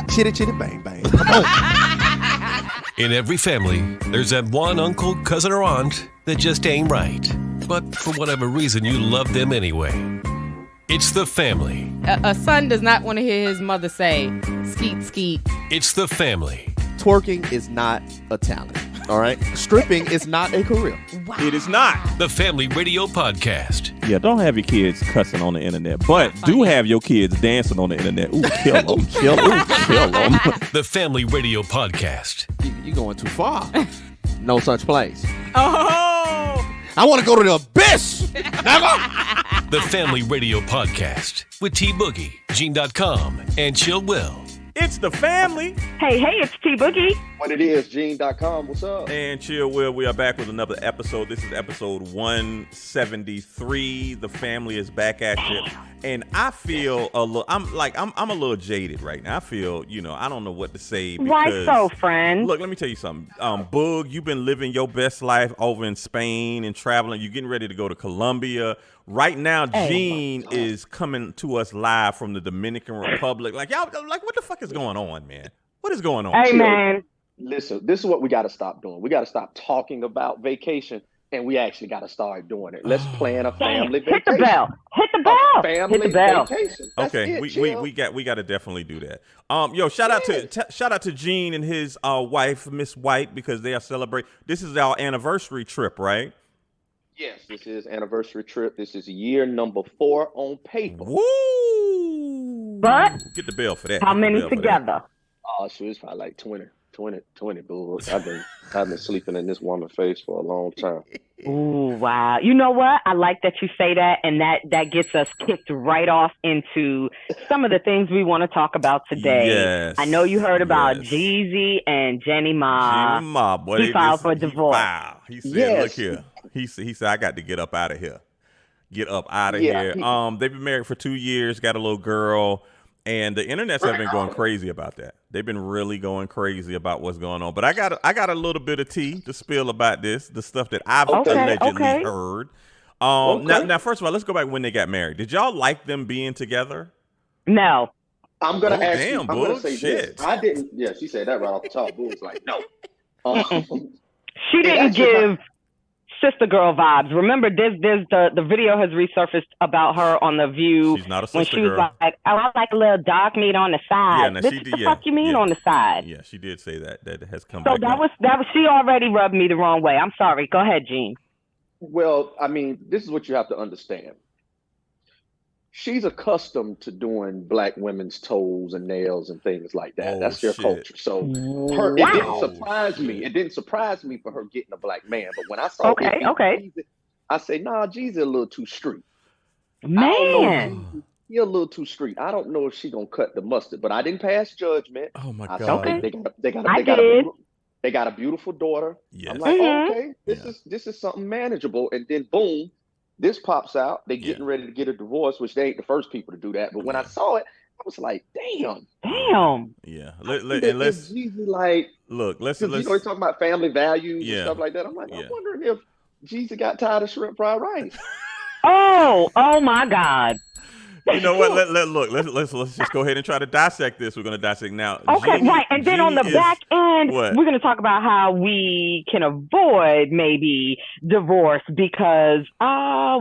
Chitty chitty bang bang. Come on. In every family, there's that one uncle, cousin, or aunt that just ain't right. But for whatever reason, you love them anyway. It's the family. A son does not want to hear his mother say, skeet, skeet. It's the family. Twerking is not a talent. All right? Stripping is not a career. Wow. It is not. The Family Radio Podcast. Yeah, don't have your kids cussing on the internet, but do have your kids dancing on the internet. Ooh, kill them, kill them, kill them. The Family Radio Podcast. You're going too far. No such place. Oh! I want to go to the abyss. Never. The Family Radio Podcast with T-Boogie, Gene.com, and Chill Will. It's the family. Hey, it's T-Boogie. What it is, Gene.com. What's up? And Chill Will, we are back with another episode. This is episode 173. The family is back at you. And I feel a little, I'm a little jaded right now. I feel, I don't know what to say. Because, why so, friend? Look, let me tell you something. Boog, you've been living your best life over in Spain and traveling. You're getting ready to go to Colombia. Right now, Gene is coming to us live from the Dominican Republic. Like, y'all, what the fuck is going on, man? What is going on? Hey, man. Listen, this is what we got to stop doing. We got to stop talking about vacation, and we actually got to start doing it. Let's plan a family vacation. Hit the bell. Hit the bell. Family Hit the bell. vacation. That's Okay, it, we got to definitely do that. Shout out to Gene and his wife, Miss White, because they are celebrating. This is our anniversary trip, right? Yes, this is anniversary trip. This is year number 4 on paper. Woo! But Get the bill for that. how many together? Oh, so it's probably like 20, boo. I've been sleeping in this woman's face for a long time. Ooh, wow. You know what? I like that you say that, and that gets us kicked right off into some of the things we want to talk about today. Yes. I know you heard about Yes. Jeezy and Jenny Ma. Jenny Ma, boy, He filed for divorce. He said, Yes. look here. He said, I got to get up out of here. Get up out of Yeah, here. They've been married for 2 years, got a little girl, and the internets have been going crazy about that. They've been really going crazy about what's going on. But I got a little bit of tea to spill about this, the stuff that I've allegedly heard. Now, first of all, let's go back when they got married. Did y'all like them being together? No. I'm going to ask damn, you. I'm going to say shit. this. I didn't. Yeah, she said that right off the top. Boo was like, no. She didn't give sister girl vibes. Remember, there's the video has resurfaced about her on The View. She's not a when sister she was girl. like, "Oh, I like a little dark meat on the side." Yeah, no, What she the did- fuck you mean on the side? Yeah, she did say that. That has come So back. that was she already rubbed me the wrong way. I'm sorry. Go ahead, Gene. Well, I mean, this is what you have to understand. She's accustomed to doing black women's toes and nails and things like that. Oh, That's their shit. culture. So it didn't surprise me. It didn't surprise me for her getting a black man. But when I saw Okay. I say, nah, Jeezy a little too street. Man. He a little too street. I don't know if she gonna cut the mustard, but I didn't pass judgment. Oh my I God. said they got a beautiful daughter. Yes. I'm like, Mhm. okay, this is something manageable. And then boom, this pops out. They getting ready to get a divorce, which they ain't the first people to do that. But when I saw it, I was like, damn. Yeah. Let's Jeezy like look. Let's we're talking about family values and Yeah. stuff like that. I'm like, Yeah. I'm wondering if Jeezy got tired of shrimp fried rice. Oh my God. You know what? Let's just go ahead and try to dissect this. We're going to dissect now. Okay, Jeannie- right. And then on the Jeannie back end, what? we're going to talk about how we can avoid maybe divorce because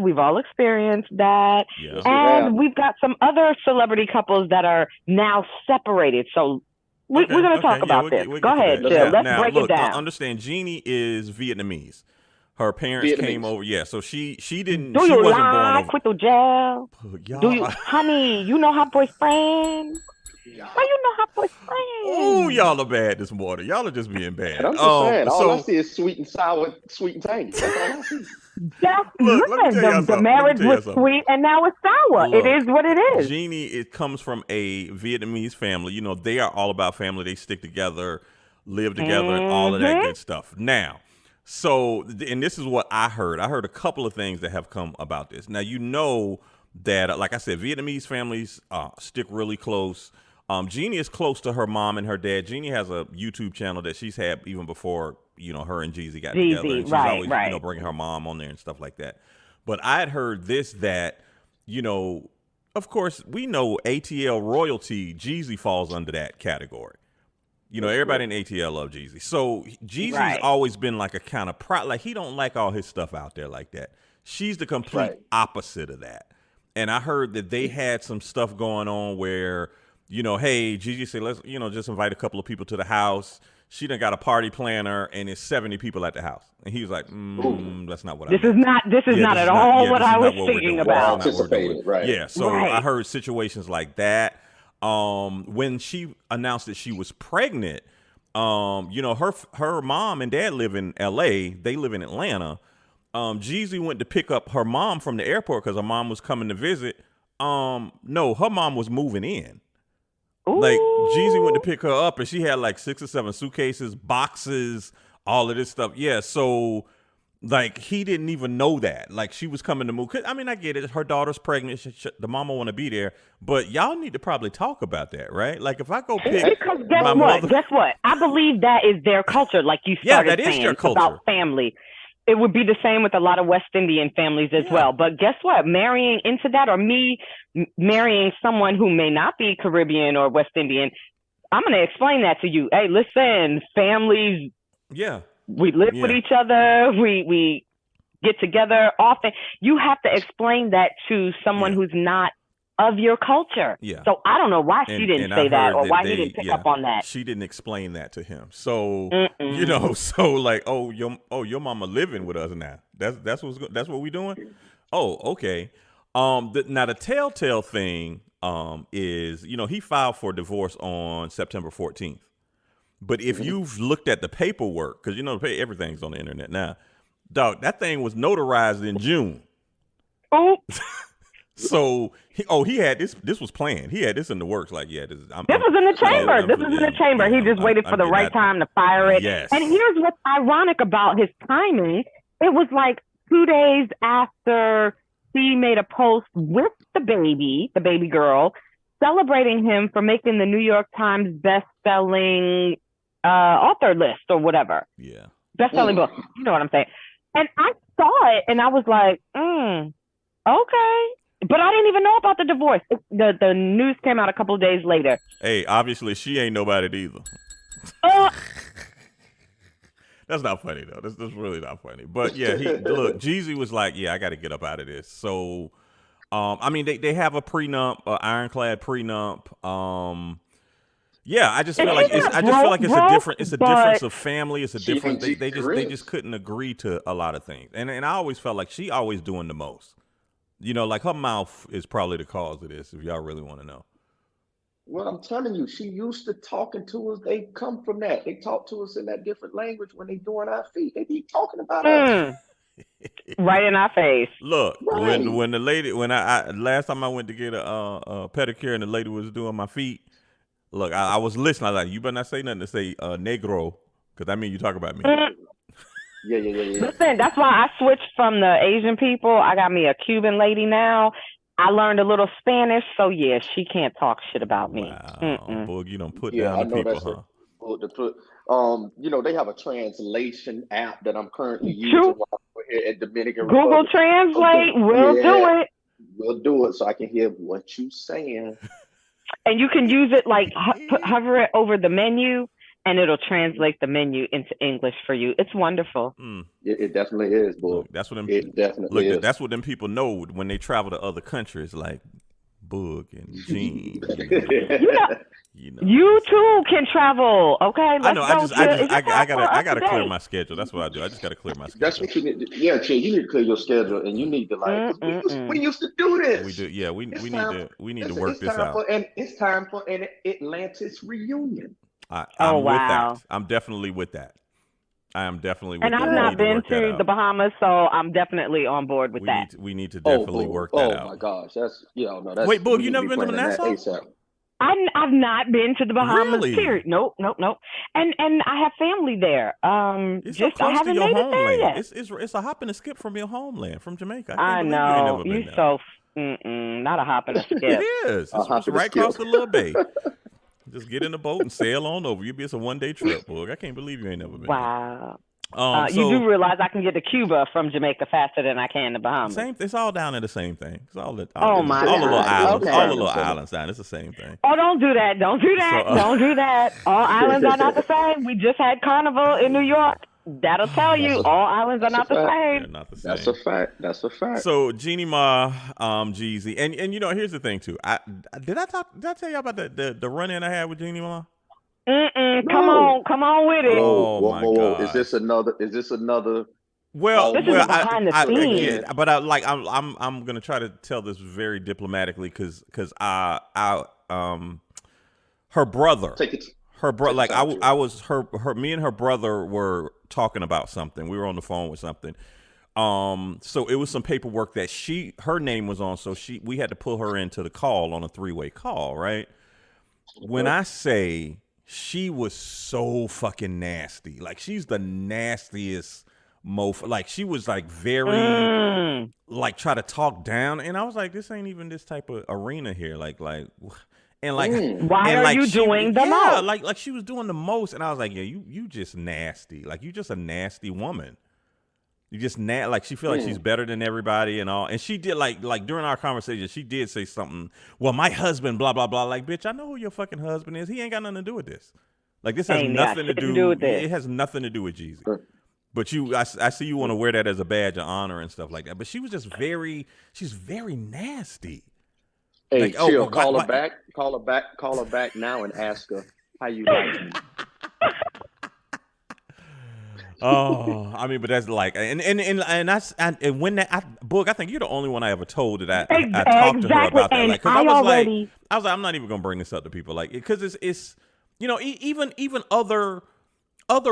we've all experienced that. Yeah. And we've got some other celebrity couples that are now separated. So we're going to talk about this. Go ahead, Jill. Let's break it down. Understand, Jeannie is Vietnamese. Her parents came over. Yeah, so she didn't. Do she you wasn't born lie, over. quit the jail? Y'all- Do you, honey? You know her boyfriend? Why you know her boyfriend? Oh, y'all are bad this morning. Y'all are just being bad. And I'm just saying, all I see is sweet and sour, sweet and tangy. That's all I see. That's Look, let me tell y'all the something. marriage Let me tell y'all was something. sweet and now it's sour. Look, it is what it is. Jeannie, it comes from a Vietnamese family. You know, they are all about family. They stick together, live together, and all of that good stuff. Now, so, and this is what I heard. I heard a couple of things that have come about this. Now, you know that, like I said, Vietnamese families stick really close. Jeannie is close to her mom and her dad. Jeannie has a YouTube channel that she's had even before, her and Jeezy got together. And she's always, bringing her mom on there and stuff like that. But I had heard that, of course, we know ATL royalty, Jeezy falls under that category. Everybody in ATL love Jeezy. So Jeezy's always been like a kind of like he don't like all his stuff out there like that. She's the complete opposite of that. And I heard that they had some stuff going on where, hey, Jeezy said, let's, just invite a couple of people to the house. She done got a party planner and it's 70 people at the house. And he was like, that's not what I meant. This is not at all what I was thinking about. Right. Yeah. So I heard situations like that. When she announced that she was pregnant, her mom and dad live in LA. They live in Atlanta. Jeezy went to pick up her mom from the airport because her mom was coming to visit. No, her mom was moving in. Ooh. Like Jeezy went to pick her up and she had like 6 or 7 suitcases, boxes, all of this stuff. Yeah. So like he didn't even know that. Like she was coming to move. I mean, I get it. Her daughter's pregnant. The mama want to be there, but y'all need to probably talk about that, right? Like if I go pick because guess what? I believe that is their culture. Like you started that is saying your culture. About family. It would be the same with a lot of West Indian families as well. But guess what? Marrying into that, or me marrying someone who may not be Caribbean or West Indian, I'm going to explain that to you. Hey, listen, families. Yeah. We live with each other. We get together often. You have to explain that to someone who's not of your culture. Yeah. So I don't know why she didn't say that or why he didn't pick up on that. She didn't explain that to him. So so like, your mama living with us now. That's what we doing. Oh, okay. Now the telltale thing is he filed for divorce on September 14th. But if you've looked at the paperwork, because everything's on the internet now, dog, that thing was notarized in June. Oh. So he had this. This was planned. He had this in the works. Like, this was in the chamber. This was in the chamber. He just waited for the right time to fire it. Yes. And here's what's ironic about his timing. It was like 2 days after he made a post with the baby girl, celebrating him for making the New York Times best-selling author list or whatever. Yeah. Best-selling book. You know what I'm saying? And I saw it and I was like, okay. But I didn't even know about the divorce. The news came out a couple of days later. Hey, obviously she ain't nobody either. That's not funny though. That's really not funny. But yeah, look, Jeezy was like, I got to get up out of this. So, I mean, they have a prenup, ironclad prenup. I just feel like it's a difference of family. It's a different. They just couldn't agree to a lot of things. And I always felt like she always doing the most. Like her mouth is probably the cause of this, if y'all really want to know. Well, I'm telling you, she used to talking to us. They come from that. They talk to us in that different language when they doing our feet. They be talking about us. Right in our face. Look, when the lady, I last time I went to get a pedicure and the lady was doing my feet, look, I was listening. I was like, you better not say nothing to say negro, because I mean you talk about me. Yeah. Listen, that's why I switched from the Asian people. I got me a Cuban lady now. I learned a little Spanish, so she can't talk shit about me. Wow, boy, you don't put down the people, huh? They have a translation app that I'm currently using while I'm here at Dominican Republic. Google Translate, we'll do it. We'll do it so I can hear what you saying. And you can use it like hover it over the menu, and it'll translate the menu into English for you. It's wonderful. It definitely is, boy. Look, that's what them. It definitely is. That's what them people know when they travel to other countries, like Boog and Gene. You too can travel. Okay, I know. I gotta clear my schedule. That's what I do. I just gotta clear my schedule. That's what you need. Chill, you need to clear your schedule, and you need to we used to do this. We do. Yeah, we need to work this out. It's time for an Atlantis reunion. I'm with that. I'm definitely with that. I am definitely with that. And I've not been to the Bahamas, so I'm definitely on board with that. We need to definitely work that out. Oh my gosh, that's Wait, Boog, you never been to Nassau? I've not been to the Bahamas. Really? Period. Nope. And I have family there. It's so close to your homeland. It's a hop and a skip from your homeland, from Jamaica. I know. Not a hop and a skip. It is. It's right across the little bay. Just get in the boat and sail on over. It's a 1-day trip, boy. I can't believe you ain't never been. Wow. So you do realize I can get to Cuba from Jamaica faster than I can the Bahamas. it's all down there the same thing. It's all the Oh, my all the little God. islands, Okay. all the little islands down. It's the same thing. Oh, don't do that. Don't do that. So, Don't do that. All islands are not the same. We just had Carnival in New York. That'll tell you all islands are not the They're same. not the same. That's a fact. That's a fact. So Jeannie Ma, Jeezy, and here's the thing too. Did I tell you about the run in I had with Jeannie Ma? Come on with it. Oh, my God. Is this another? Well, This is behind the scenes. but I'm gonna try to tell this very diplomatically because her brother. Take it. Her brother, like time, I was me and her brother were talking about something. We were on the phone with something. So it was some paperwork that her name was on. So we had to pull her into the call on a 3-way call, right? When I say she was so fucking nasty, like she's the nastiest mofo. Like she was like very like try to talk down, and I was like, this ain't even this type of arena here. Like. And like, why and are like you doing the most? Like she was doing the most, and I was like, yeah, you just nasty. Like you just a nasty woman. You just like she feel like she's better than everybody and all. And she did like during our conversation, she did say something. Well, my husband, blah blah blah. Like, bitch, I know who your fucking husband is. He ain't got nothing to do with this. Like this has nothing to do with this. It has nothing to do with Jeezy. But I see you want to wear that as a badge of honor and stuff like that. But she was just she's very nasty. Hey, like, chill. Call her back now and ask her how you like me. Oh, I mean, but that's like, and when Boog, I think you're the only one I ever told that I talked to her about that. Like, because I was like, I'm not even gonna bring this up to people, like, because it's even other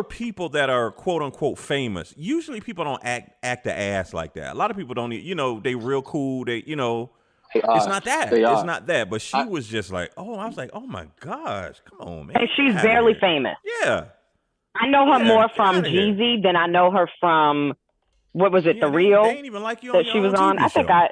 people that are quote unquote famous. Usually, people don't act the ass like that. A lot of people don't. They real cool. It's not that. It's not that. But she was just like, I was like, oh my gosh, come on, man. And she's barely famous. Yeah. I know her more from Jeezy than I know her from, what was it, The Real? They ain't even like you that she was on. I think I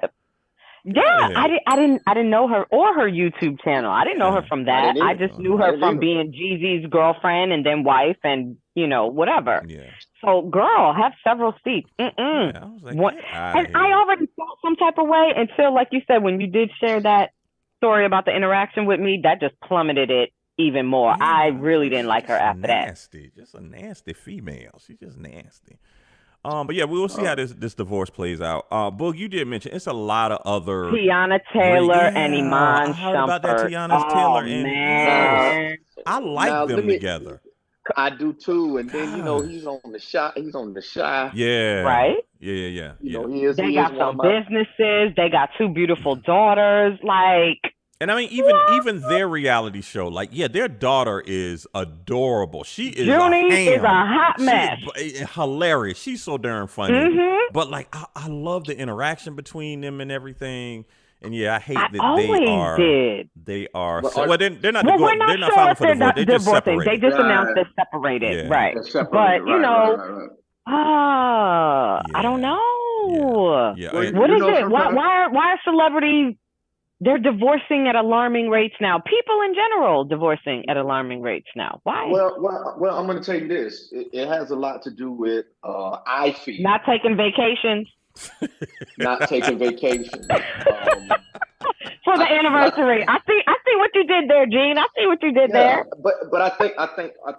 didn't know her or her YouTube channel. I didn't know her from that. I just knew her from being Jeezy's girlfriend and then wife and, whatever. Yeah. So, girl, have several seats. Yeah, I was like, and I already felt some type of way until, like you said, when you did share that story about the interaction with me, that just plummeted it even more. Yeah, I really didn't like her after nasty. Just a nasty female. She's just nasty. But yeah, we will see how this divorce plays out. Boog, you did mention it's a lot of other Tiana Taylor and Iman I heard about that Shumpert. Tiana Taylor and man. I like them together. I do too, and then he's on the shot. He's on the shy. Yeah. Right. Yeah. They got some businesses. They got 2 beautiful daughters. Like. And I mean, even their reality show, like, yeah, their daughter is adorable. She is Junie is a hot mess. Hilarious. She's so darn funny. Mm-hmm. But like, I love the interaction between them and everything. And yeah, I hate that they are. They're not. We're not they're not sure filing if for divorce. They just divorcing. separated. They just announced they're separated, right? But I don't know. Yeah. What is it? Why are celebrities? They're divorcing at alarming rates now. People in general divorcing at alarming rates now. Why? Well, I'm going to tell you this. It has a lot to do with I feel not taking vacations. Not taking vacations. For the anniversary. I see what you did there, Gene. I see what you did there. But I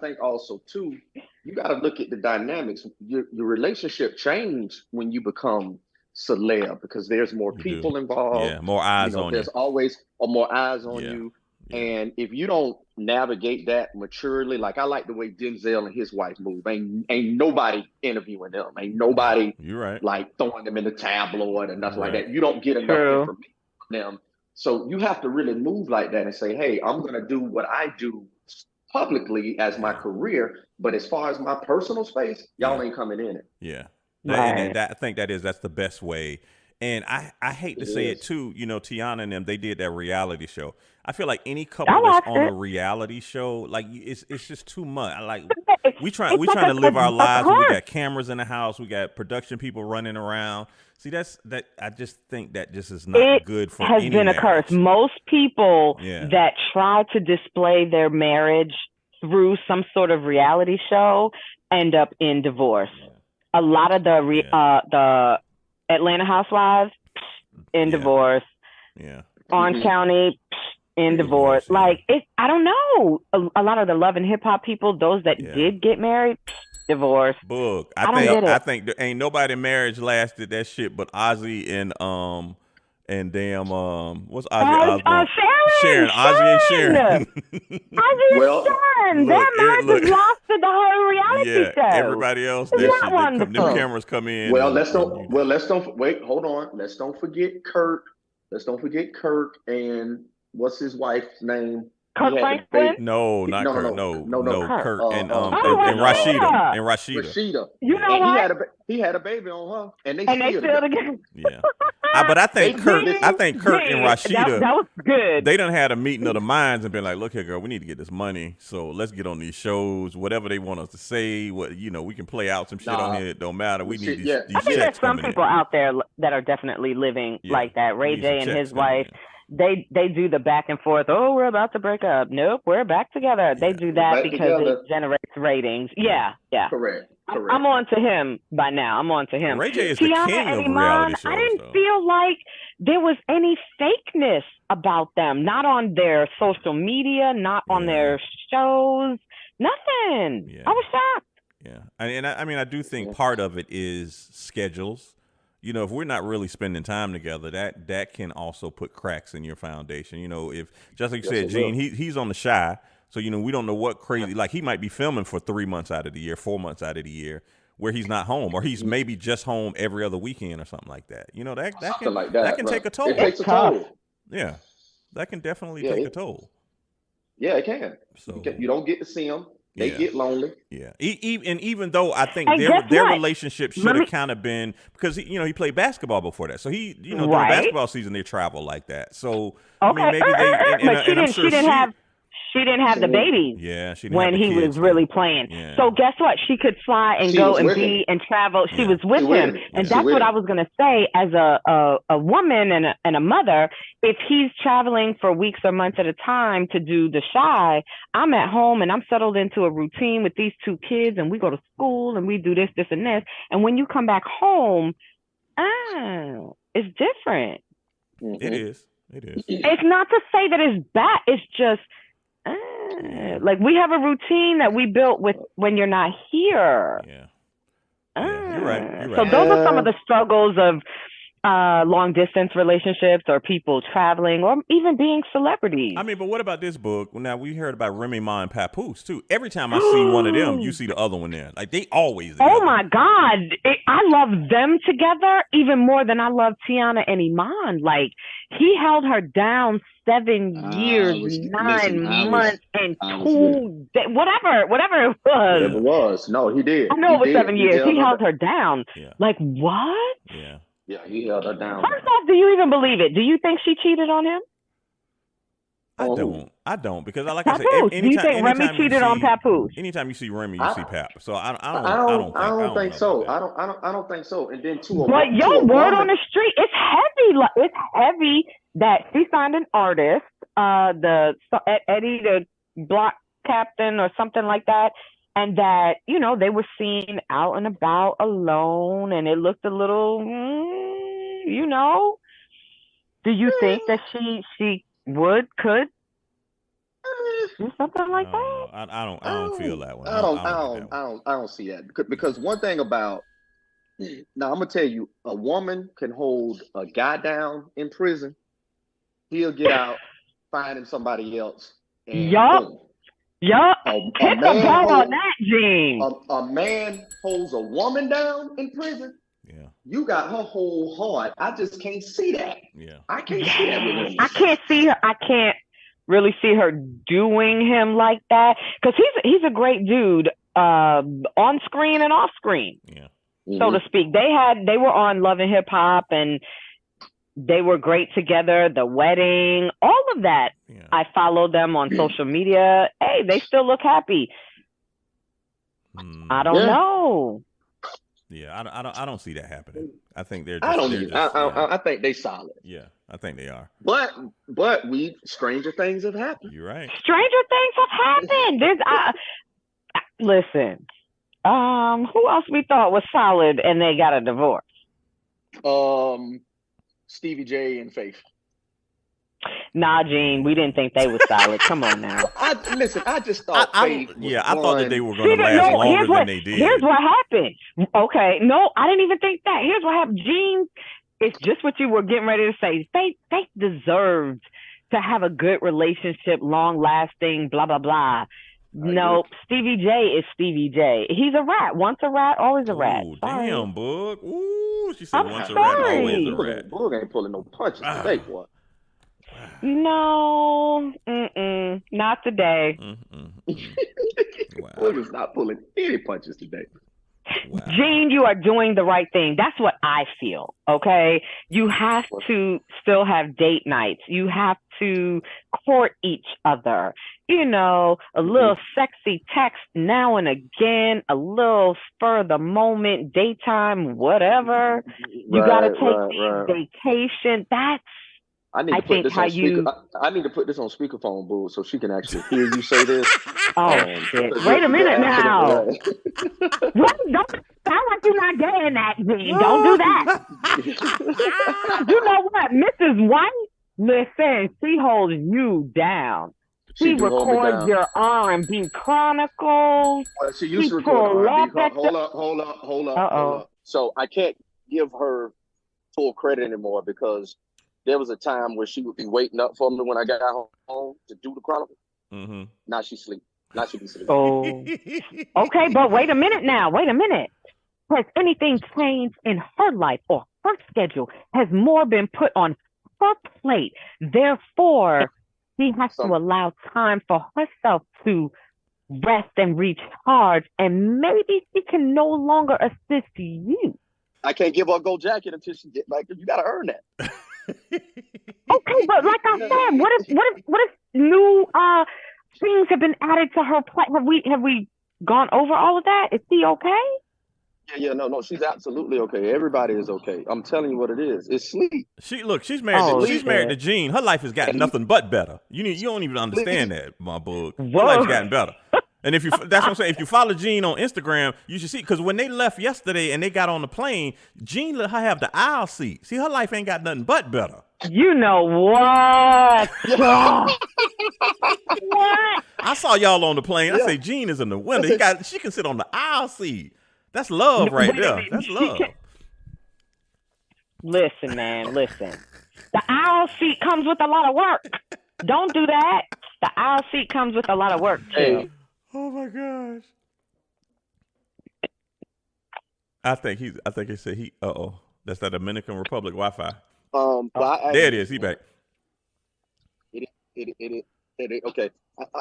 think also too, you got to look at the dynamics. Your relationship change when you become celeb because there's more people involved. Yeah, more eyes on you. There's always more eyes on you. And if you don't navigate that maturely, like I like the way Denzel and his wife move. Ain't nobody interviewing them. Ain't nobody like throwing them in the tabloid and nothing like that. You don't get enough information from them. So you have to really move like that and say, hey, I'm going to do what I do publicly as my career. But as far as my personal space, y'all ain't coming in it. Yeah. And I think that's the best way. And I hate to say it too, you know, Tiana and them, they did that reality show. I feel like any couple that's on a reality show, like it's just too much. We trying to live our lives. We got cameras in the house. We got production people running around. See, that I just think that just is not good for any marriage. It has been a curse. Most people that try to display their marriage through some sort of reality show end up in divorce. A lot of the Atlanta Housewives in divorce. Yeah. Orange County in divorce. Like I don't know. A lot of the Love and Hip Hop people, those that did get married, divorce. Book. I think there ain't nobody marriage lasted that shit but Ozzy and damn what's Ozzy Osbourne? Sharon. Ozzy and Sharon. Ozzy and Sharon. Their marriage lasted the whole reality show. Everybody else, them cameras come in. Let's don't wait. Hold on. Let's don't forget Kirk. And what's his wife's name? Kirk Franklin? No, not Kirk. No, Kirk and Rashida. Rashida. You know what? He had a baby on her, and they still together. Yeah. But I think Kirk and Rashida, that was good. They done had a meeting of the minds and been like, look here, girl, we need to get this money. So let's get on these shows, whatever they want us to say. We can play out some shit on here. It don't matter. We need these checks. I think there's some people out there that are definitely living like that. Ray J and his wife. They do the back and forth. Oh, we're about to break up. Nope, we're back together. They do that because it generates ratings. Yeah. Correct. I'm on to him by now. Ray J is the king of reality shows. I didn't feel like there was any fakeness about them. Not on their social media, not on their shows. Nothing. Yeah. I was shocked. Yeah, I do think part of it is schedules. You know, if we're not really spending time together, that can also put cracks in your foundation. You know, if just like you said, Gene, he's on the shy, so we don't know what crazy. Like he might be filming for 3 months out of the year, 4 months out of the year, where he's not home, or he's maybe just home every other weekend or something like that. You know, that can take a toll. It takes a toll. Yeah, that can definitely take a toll. Yeah, it can. So you don't get to see them. They get lonely. Yeah. Even though I think their relationship should have kind of been, because he played basketball before that. So during basketball season they travel like that. So I mean maybe she didn't have the baby. Yeah, she didn't when he was really playing. Yeah. So guess what? She could fly and go and be and travel. She was with him, and that's what I was gonna say. As a woman and a mother, if he's traveling for weeks or months at a time to do the shy, I'm at home and I'm settled into a routine with these 2 kids, and we go to school and we do this, and this. And when you come back home, it's different. Mm-hmm. It is. It's not to say that it's bad. It's just. Like we have a routine that we built with when you're not here. Yeah. You're right. So those are some of the struggles of long distance relationships or people traveling or even being celebrities. I mean, but what about this book? Now we heard about Remy Ma and Papoose too. Every time I see one of them, you see the other one there. Like they always together. Oh my God. I love them together even more than I love Tiana and Iman. Like he held her down 7 years, 9 months, and 2 days, whatever it was. Whatever it was. No, he did. I know it was 7 years. He held her down. Yeah. Like what? Yeah. Yeah, he held her down. First off, do you even believe it? Do you think she cheated on him? I don't because like I said, do you think Remy cheated on Papoose? Anytime you see Remy, you see Pap. So I don't think so. I don't think so. And then but your word on the street, it's heavy. It's heavy that she signed an artist, Eddie the block captain or something like that. And that, they were seen out and about alone and it looked a little, do you think that she could do something like that? I don't feel that one. I don't see that because one thing about, now I'm going to tell you, a woman can hold a guy down in prison. He'll get out, find him somebody else. Yup. Hit the ball on that, Gene. A man holds a woman down in prison. Yeah. You got her whole heart. I just can't see that. Yeah. I can't see that with him. I can't see her. I can't really see her doing him like that because he's a great dude on screen and off screen. Yeah. So to speak. They were on Love and Hip Hop and They were great together. The wedding, all of that. Yeah. I followed them on social media. Hey, they still look happy. I don't know. Yeah, I don't see that happening. I think they're. I don't either. I think they solid. Yeah, I think they are. But stranger things have happened. You're right. Stranger things have happened. Listen. Who else we thought was solid and they got a divorce? Stevie J and Faith. Nah, Gene, we didn't think they were solid. Come on now. I just thought Faith. I thought that they were going to last longer than they did. Here's what happened. Okay, no, I didn't even think that. Here's what happened. Gene, it's just what you were getting ready to say. Faith deserved to have a good relationship, long lasting, blah blah blah. No, Stevie J is Stevie J. He's a rat. Once a rat, always a rat. Oh, damn, Boog. Ooh, she said once a rat, always a rat. Boog ain't pulling no punches today, boy. No, not today. Wow. Boog is not pulling any punches today. Wow. Gene, you are doing the right thing. That's what I feel. Okay. You have to still have date nights. You have to court each other. You know, a little sexy text now and again, a little spur of the moment, daytime, whatever. You got to take vacation. I need to put this on speakerphone, Boo, so she can actually hear you say this. Oh, shit. Wait a minute now. What? Don't sound like you're not getting that, Gene. Don't do that. You know what? Mrs. White, listen, she holds you down. She records your R&B Chronicles. Well, she used to record R&B. Hold up. So I can't give her full credit anymore because there was a time where she would be waiting up for me when I got home to do the Chronicles. Mm-hmm. Now she sleep. Now she be sleeping. Oh. Okay, but wait a minute now. Wait a minute. Has anything changed in her life or her schedule? Has more been put on her plate? Therefore, she has to allow time for herself to rest and recharge, and maybe she can no longer assist you. I can't give her a gold jacket until she get back. You got to earn that. Okay, but like I said, what if new things have been added to her plate? Have we gone over all of that? Is she okay? Yeah, no, she's absolutely okay. Everybody is okay. I'm telling you what it is. It's sleep. She's married. She's married to Gene. Her life has gotten nothing but better. You don't even understand that, my book. Her life's gotten better. And that's what I'm saying. If you follow Gene on Instagram, you should see, because when they left yesterday and they got on the plane, Gene let her have the aisle seat. See, her life ain't got nothing but better. You know what? What? I saw y'all on the plane. I say Gene is in the window. She can sit on the aisle seat. That's love right there. That's love. Listen, man, listen. The aisle seat comes with a lot of work. Don't do that. The aisle seat comes with a lot of work, too. Hey. Oh my gosh! I think he said that's that Dominican Republic Wi-Fi. There it is. He back. Okay.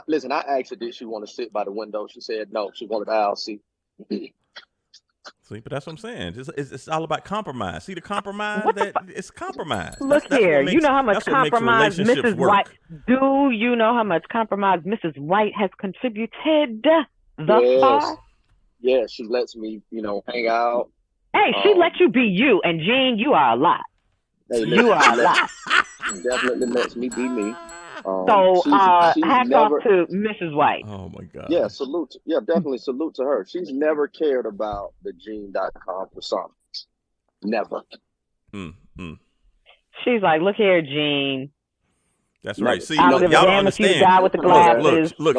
Listen, I asked her, did she want to sit by the window? She said no. She wanted the aisle seat. See, but that's what I'm saying. It's all about compromise. See the compromise? It's compromise. Look here. You know how much compromise Mrs. White. Do you know how much compromise Mrs. White has contributed thus far? Yeah, she lets me, hang out. Hey, she lets you be you. And Gene, you are a lot. You are a lot. She definitely lets me be me. So hats off to Mrs. White. Oh my God. Yeah, salute. Yeah, definitely salute to her. She's never cared about the Gene.com persona. Never. She's like, look here, Gene. That's right. See, y'all don't understand. Guy with the glasses. Look,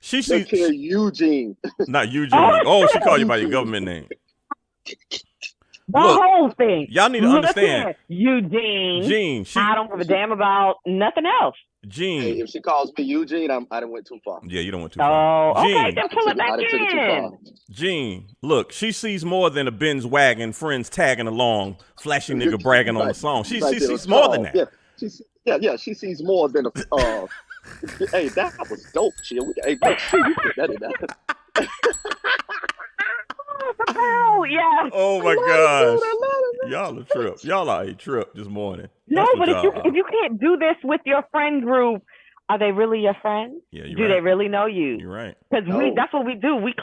she sees Eugene. Not Eugene. Oh, she called you by your government name. The whole thing. Y'all need to understand. Eugene. I don't give a damn about nothing else. Gene. Hey, if she calls me Eugene, I done went too far. Yeah, you don't went too far. Oh, okay, then pull it back in. Gene, look, she sees more than a Benz wagon, friends tagging along, flashy nigga bragging on the song. She sees more than that. Yeah, she sees more than a. Hey, that was dope, chill. Hey, make sure you put that in there. Oh, yeah. Oh my gosh. Y'all a trip. Y'all are a trip this morning. No, but if you can't do this with your friend group, are they really your friends? Yeah, do they really know you? You're right. Because that's what we do. We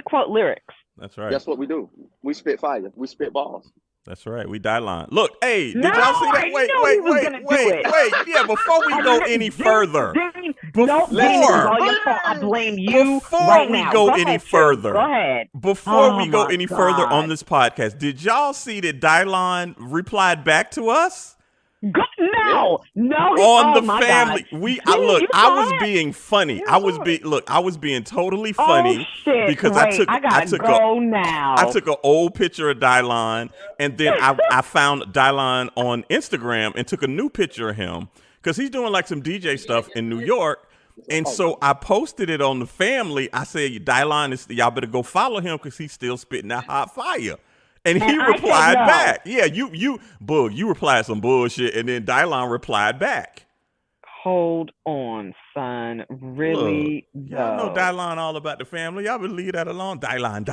quote lyrics. That's right. That's what we do. We spit fire. We spit balls. That's right. We die line. Look, hey, did y'all see that? Wait. Yeah, before we go any further. I blame you right now. Before we go any further. Go ahead. Before we go any further on this podcast, did y'all see that Dylon replied back to us? No. On the family. I was being funny. I was being totally funny because I took an old picture of Dylon, and then I found Dylon on Instagram and took a new picture of him because he's doing like some DJ stuff in New York. And so I posted it on the family. I said, Dylon, y'all better go follow him because he's still spitting that hot fire. And he replied back. Yeah, you replied some bullshit, and then Dylon replied back. Hold on, son. Really? Look, y'all know Dylon all about the family. Y'all better leave that alone. Dylon.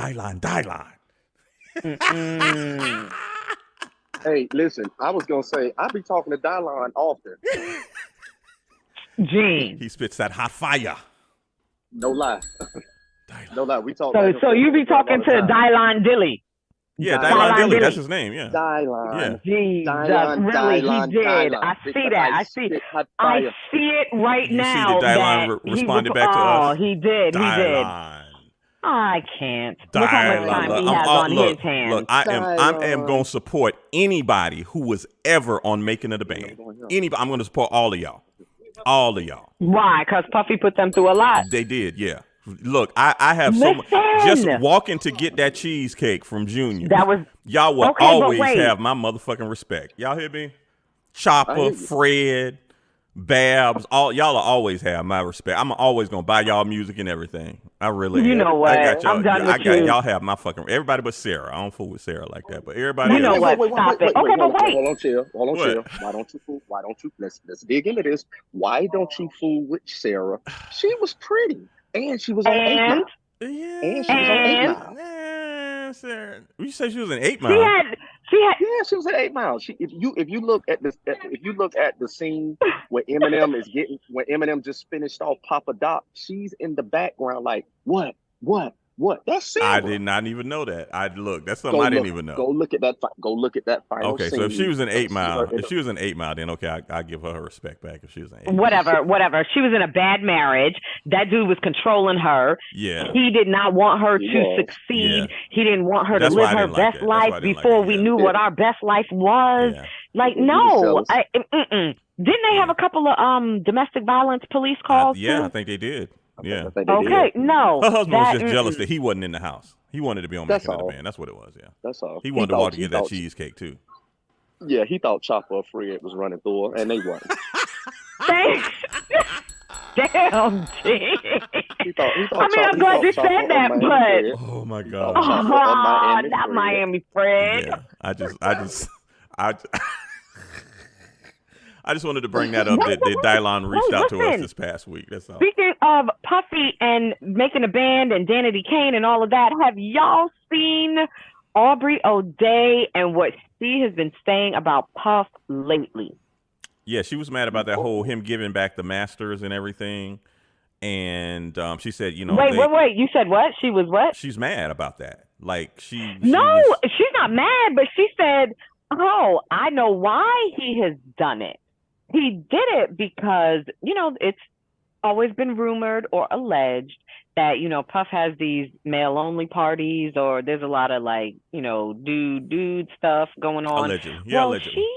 Hey, listen, I was going to say, I be talking to Dylon often. Gene. He spits that hot fire. No lie. No lie. We talk. So you be talking to Dylon Dilly. Yeah, Dylon Dilly. That's his name. Yeah. Dylon. Yeah. Really, he did. I see that. I see it right now. You see that Dylon responded back to us? Oh, he did. Dylon. He did. I can't. Look how much time he has on his hands. Look, I am going to support anybody who was ever on Making of the Band. Anybody, I'm going to support all of y'all. All of y'all. Why? Because Puffy put them through a lot. They did, yeah. Look, I have so much. Just walking to get that cheesecake from Junior. Y'all will always have my motherfucking respect. Y'all hear me? Chopper, Fred, Babs, y'all will always have my respect. I'm always gonna buy y'all music and everything. I really am. You know what? I got y'all. I'm done with you. Y'all have my fucking everybody but Sarah. I don't fool with Sarah like that, but everybody. You know what? Stop it. Okay, but wait. Hold on, chill. Why don't you fool? Let's dig into this. Why don't you fool with Sarah? She was pretty. And she was on 8 Mile. Yeah. And she was on 8 Mile. Yeah, Sarah. You said she was an 8 Mile. Yeah, she was at 8 Mile. If you look at the scene where Eminem just finished off Papa Doc, she's in the background like, what? That's Sarah. I did not even know that. That's something I didn't even know. Go look at that final okay, scene. so if she was an 8 Mile, then okay, I give her respect back. If she was an 8 Mile. Whatever. She was in a bad marriage. That dude was controlling her. Yeah. He did not want her to succeed. Yeah. He didn't want her to live her best life before we knew what our best life was. Yeah. Like, no. Didn't they have a couple of domestic violence police calls? Yeah, I think they did. Yeah. Okay. No. Her husband was just jealous that he wasn't in the house. He wanted to be on Making of the Band. That's what it was. Yeah. That's all. He wanted to walk to get that cheesecake too. Yeah, he thought Chopper or Fred was running through her, and they wasn't. Damn, G. I'm glad you said that, but oh my God. Not Miami Fred. Yeah. I just wanted to bring that up that Dylon reached out to us this past week. That's all. Speaking of Puffy and Making a Band and Danity Kane and all of that, have y'all seen Aubrey O'Day and what she has been saying about Puff lately? Yeah, she was mad about that whole him giving back the masters and everything. And she said, Wait. You said what? She was what? She's mad about that. Like she's not mad, but she said, oh, I know why he has done it. He did it because, it's always been rumored or alleged that, Puff has these male-only parties or there's a lot of, dude stuff going on. Allegedly. Yeah, allegedly. She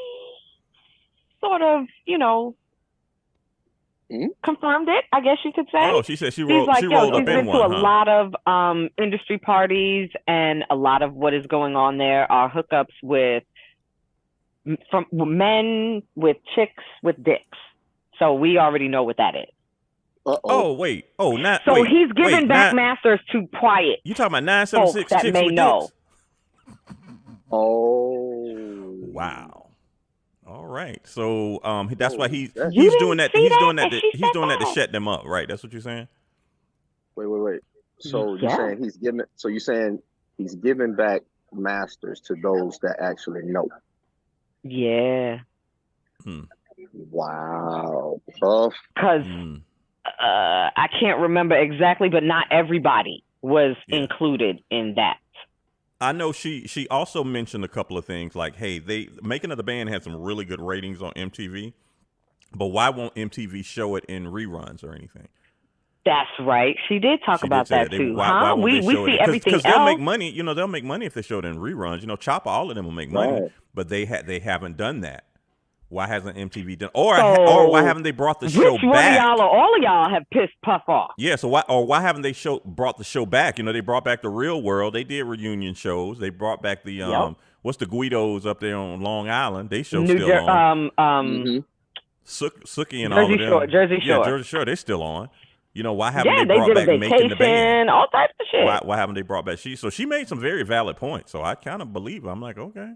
sort of, confirmed it, I guess you could say. Oh, she said she rolled up in one. She's been to a lot of industry parties, and a lot of what is going on there are hookups from men with chicks with dicks. So we already know what that is. Oh, wait. Oh, not so wait, he's giving back masters to quiet. You talking about 976 that chicks may with know. Dicks? Oh. Wow. All right. So that's why he's doing that. He's doing that. He's doing that to shut them up, right? That's what you're saying? Wait. So you're saying he's giving back masters to those that actually know. Yeah. Wow. Tough. Because I can't remember exactly, but not everybody was included in that. I know she also mentioned a couple of things like, hey, Making of the Band had some really good ratings on MTV, but why won't MTV show it in reruns or anything? That's right. She did talk about that too. Why won't they show we see it? everything else. Because they'll make money. They'll make money if they show it in reruns. Chopper, all of them will make money, but they haven't done that. Why hasn't MTV done? Or why haven't they brought the show back? Which one of y'all or all of y'all have pissed Puff off? Yeah. So why haven't they brought the show back? They brought back The Real World. They did reunion shows. They brought back the what's the Guidos up there on Long Island? They show still on. Sookie and all of them. Jersey Shore. Yeah, Jersey Shore. They're still on. Why haven't they brought back Making the Band? All types of shit. Why haven't they brought back she made some very valid points. So I kind of believe her. I'm like, okay.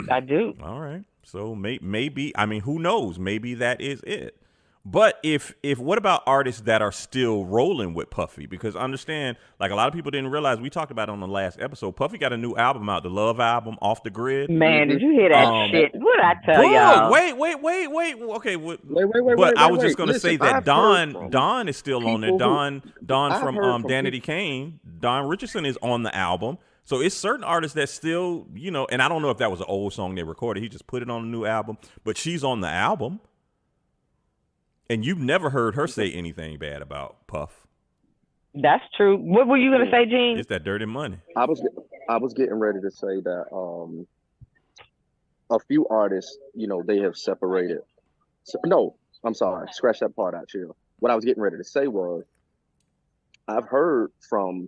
I do. All right. So maybe, who knows? Maybe that is it. But if what about artists that are still rolling with Puffy? Because understand, like a lot of people didn't realize, we talked about it on the last episode, Puffy got a new album out, the Love album, Off the Grid. Man, did you hear that shit? What did I tell y'all? Wait. Okay, wait. But I was just going to say that Don is still on there. Don from Danity Kane. Don Richardson is on the album. So it's certain artists that still, and I don't know if that was an old song they recorded. He just put it on a new album, but she's on the album. And you've never heard her say anything bad about Puff. That's true. What were you going to say, Gene? It's that dirty money. I was getting ready to say that a few artists, they have separated. No, I'm sorry. Scratch that part out, chill. What I was getting ready to say was, I've heard from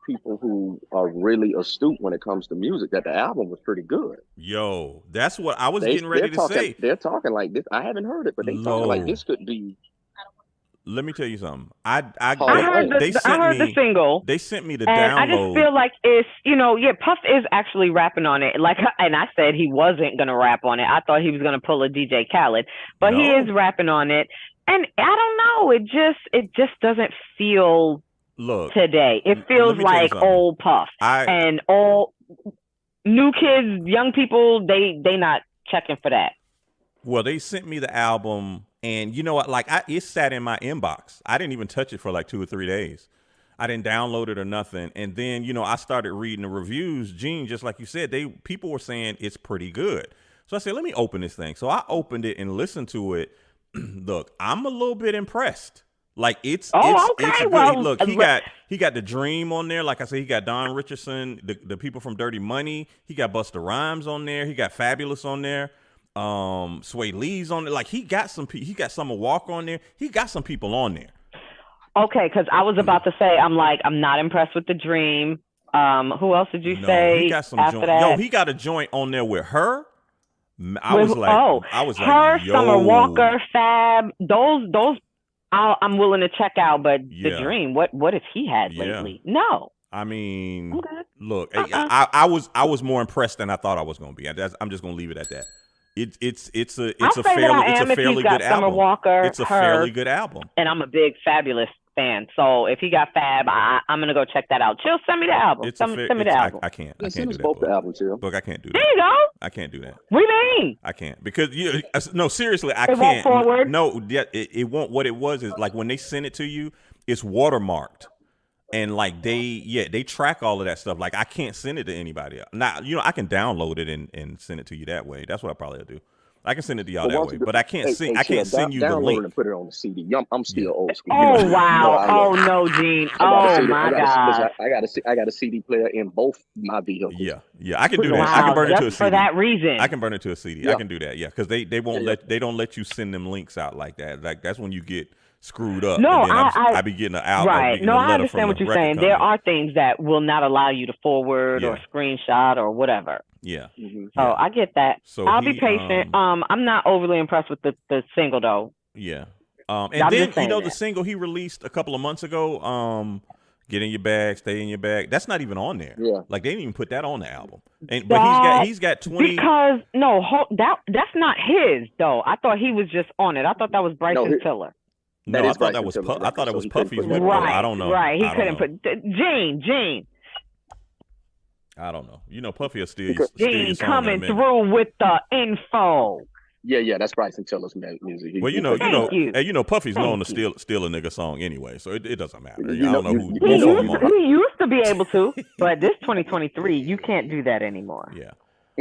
people who are really astute when it comes to music, that the album was pretty good. Yo, that's what I was getting ready to say. They're talking like this. I haven't heard it, but they talking like this could be. Let me tell you something. I heard the single. They sent me the and download. I just feel like it's, Puff is actually rapping on it. And I said he wasn't going to rap on it. I thought he was going to pull a DJ Khaled, but he is rapping on it. And I don't know. It just doesn't feel. Look, today it feels like old Puff and all new kids, young people. They not checking for that. Well, they sent me the album, and you know what? It sat in my inbox. I didn't even touch it for like 2 or 3 days. I didn't download it or nothing. And then I started reading the reviews. Gene, just like you said, people were saying it's pretty good. So I said, let me open this thing. So I opened it and listened to it. Look, I'm a little bit impressed. Like it's good. Well, look, he got the Dream on there. Like I said, he got Don Richardson, the people from Dirty Money. He got Busta Rhymes on there. He got Fabulous on there. Sway Lee's on there. Like he got Summer Walker on there. He got some people on there. Okay, because I was about to say, I'm not impressed with the Dream. Who else did you say? He got some after joint. that? Yo, he got a joint on there with her. I was like, her, yo. Summer Walker, Fab. Those. I'm willing to check out, but the Dream, what has he had lately? No. I mean, look, I was more impressed than I thought I was going to be. I'm just going to leave it at that. It's a fairly good album. Walker, it's a fairly good album, and I'm a big Fabulous fan. So if he got Fab, I'm gonna go check that out. Chill, send me the album. Send me the album. I can't. I can't send do us that. Both the albums, Chill. Look, I can't do that. There you go. I can't do that. What do you mean? I can't because no, seriously, I can't. can't. Won't forward? No, it won't. What it was is like when they send it to you, it's watermarked. And like they track all of that stuff. Like I can't send it to anybody else. Now, I can download it and send it to you that way. That's what I probably will do. I can send it to y'all that way, but I can't send you the link. And put it on the CD. I'm still old school. Oh wow! No, Gene. Oh my God! I got a CD player in both my vehicles. Yeah, I can do that. I can burn it to a CD for that reason. I can burn it to a CD. I can do that. Yeah, because they don't let you send them links out like that. Like that's when you get screwed up. No, and then I be getting an album. Right. No, I understand what you're saying. There are things that will not allow you to forward or screenshot or whatever. Yeah. Mm-hmm. So I get that. So I'll be patient. I'm not overly impressed with the single though. Yeah. And then the single he released a couple of months ago, Get in Your Bag, Stay in Your Bag. That's not even on there. Yeah. Like they didn't even put that on the album. But he's got 20. Because that's not his though. I thought he was just on it. I thought that was Bryson Tiller. No, I thought that was I thought it was Puffy's. Right. I don't know. Right. He couldn't put Gene. I don't know. You know, Puffy will steal Dean coming through with the info. Yeah, that's Bryson Tiller's music. Well, you know, Puffy's known to steal a nigga song anyway, so it doesn't matter. I don't know who. He used to be able to, but this 2023, you can't do that anymore. Yeah.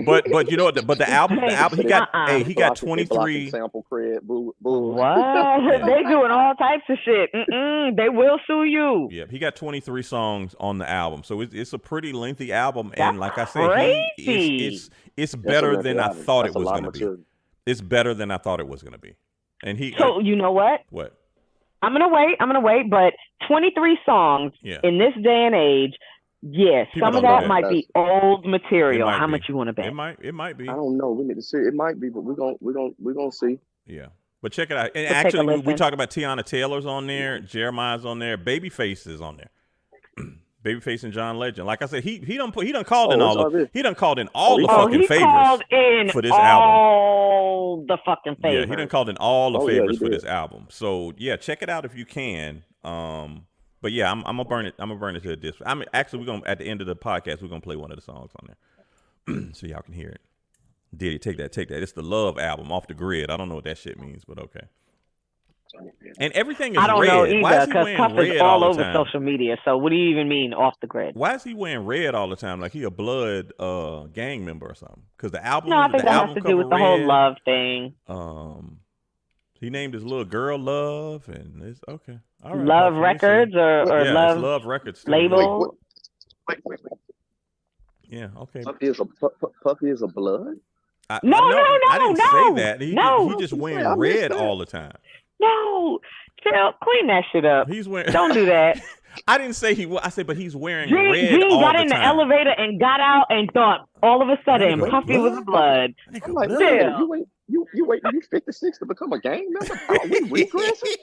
But you know what? But the album he got 23 sample cred. Boo. What? Yeah. They doing all types of shit. They will sue you. Yeah, he got 23 songs on the album, so it's a pretty lengthy album, That's and like I said, it's better than I thought it was going to be. It's better than I thought it was going to be. And so you know what? What? I'm gonna wait. But 23 songs in this day and age. Yes, some of that might be old material. How much you want to bet? It might be. I don't know. We need to see. It might be, but we're gonna see. Yeah, but check it out. And actually, we talked about Tiana Taylor's on there, Jeremiah's on there, Babyface is on there. Babyface and John Legend. Like I said, he done called in all the fucking favorites for this album. All the fucking favorites. Yeah, he done called in all the favorites for this album. So yeah, check it out if you can. But yeah, I'm gonna burn it. I'm gonna burn it to a disc. We're gonna at the end of the podcast, we're gonna play one of the songs on there, so y'all can hear it. Did it take that? It's the Love album, Off the Grid. I don't know what that shit means, but okay. And everything is red. I don't know either because Puff is all over social media. So what do you even mean off the grid? Why is he wearing red all the time? Like he a blood gang member or something? Because the album. No, I think that has to do with the whole love thing. He named his little girl Love, and it's okay. All right, Love Records or Love, it's Love Records label. Wait. Yeah, okay. Puffy is a blood? No, I didn't say that. He just wearing red all the time. No, Phil, clean that shit up. He's wearing. Don't do that. I didn't say he. I said, but he's wearing red Gene all got the in time. the elevator and got out and thought all of a sudden Puffy was a blood. I'm like, you wait till you 56 to become a gang member? Are we regressing?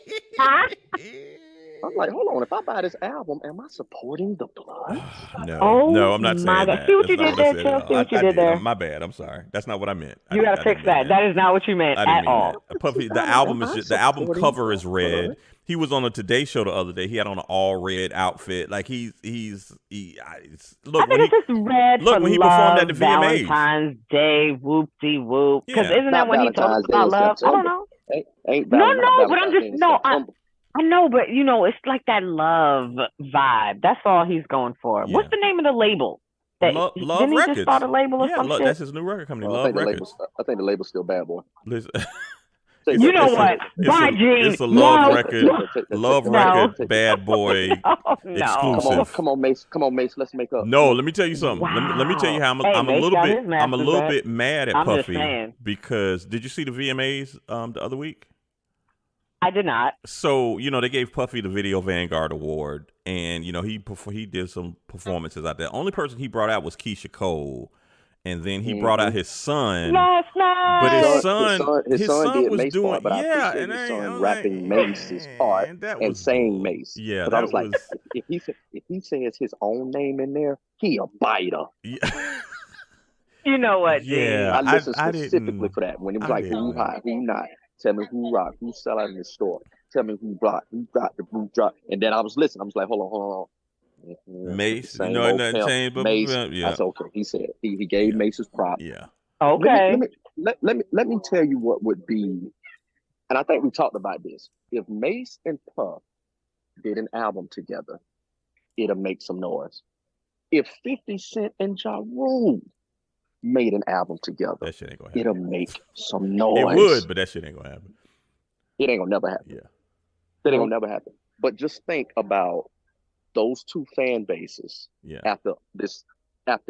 I'm like, hold on. If I buy this album, am I supporting the blood? No, I'm not saying that. See what you did there, Phil? See what you did there? My bad. I'm sorry. That's not what I meant. You got to fix that. That is not what you meant at all. Puffy, the album cover is red. He was on the Today Show the other day. He had on an all red outfit. Like look, I think it's just red for when he love, performed at the VMAs. Valentine's Day, whoop-de-whoop. Because isn't that when he talks about love? I don't know. No, but I'm just I know, but it's like that love vibe. That's all he's going for. Yeah. What's the name of the label? Love didn't Records. He just start a label or some shit? That's his new record company. Love Records. I think the label's still Bad Boy. You know what? Bye, Gene. It's a Love Record. Love Record. Bad Boy. Exclusive. Come on, Mace. Let's make up. No, let me tell you something. Wow. Let me tell you how I'm a little bit mad at Puffy because did you see the VMAs the other week? I did not. So, they gave Puffy the Video Vanguard Award, and, he did some performances out there. The only person he brought out was Keisha Cole, and then he brought out his son. Last night. But his son was Mace doing, part, and his son rapping Mace's part and saying Mace. Yeah, because I was like, if he says his own name in there, he a biter. Yeah. You know what, yeah, I listened specifically for that when it was like, who hot, who not. Tell me who rock, who sell out in the store. Tell me who got the boot drop. And then I was listening. I was like, hold on. Mace, nothing changed, but Mace. Yeah. That's okay. He said he gave Mace's prop. Yeah. Okay. Let me tell you what would be, and I think we talked about this. If Mace and Puff did an album together, it'll make some noise. If 50 Cent and Ja Rule made an album together, that shit ain't gonna happen. It'll make some noise. It would, but that shit ain't gonna happen. It ain't gonna never happen. Yeah. That ain't gonna never happen. But just think about those two fan bases after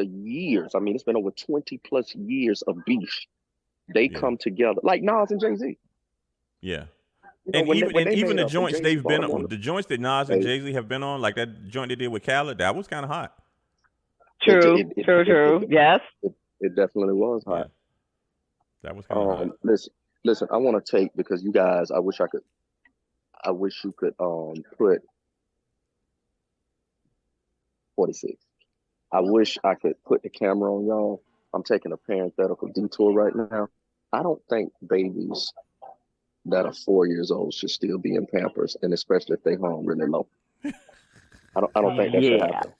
years. I mean, it's been over 20 plus years of beef. They come together like Nas and Jay-Z. Yeah. And even the joints they've been on, the joints that Nas and Jay-Z have been on, like that joint they did with Khaled, that was kind of hot. True. Yes. It definitely was hot. Yeah. That was kind of hot. Listen, I want to take, because you guys, I wish you could put 46. I wish I could put the camera on y'all. I'm taking a parenthetical detour right now. I don't think babies that are 4 years old should still be in Pampers, and especially if they home really low. I don't think that should happen.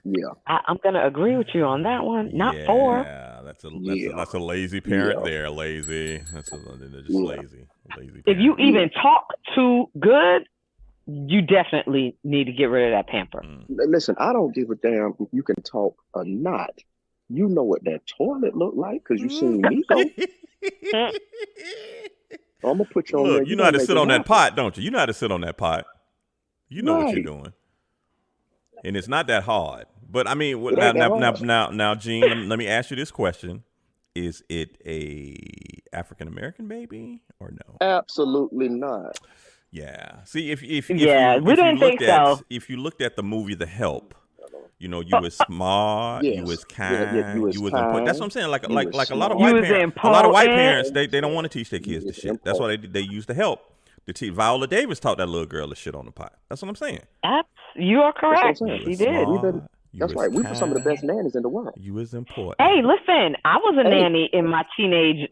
Yeah. I'm gonna agree with you on that one. Not 4. Yeah, that's a lazy parent there. Lazy. They're just lazy. Lazy. If you even talk too good, you definitely need to get rid of that pamper. Listen, I don't give a damn if you can talk or not. You know what that toilet looked like because you seen me go. I'm gonna put you on there. You know how to sit on that pot, don't you? You know how to sit on that pot. You know what you're doing, and it's not that hard. But I mean, now, Gene, let me ask you this question: is it a African American baby or no? Absolutely not. Yeah. See, if we didn't think so. If you looked at the movie The Help, you know, you was smart, you was kind, you was important. That's what I'm saying. Like a lot of white parents, they don't want to teach their kids the shit. That's why they use The Help. Viola Davis taught that little girl to shit on the pot. That's what I'm saying. You are correct. She did. That's right. We were some of the best nannies in the world. You was important. Hey, listen, I was a nanny in my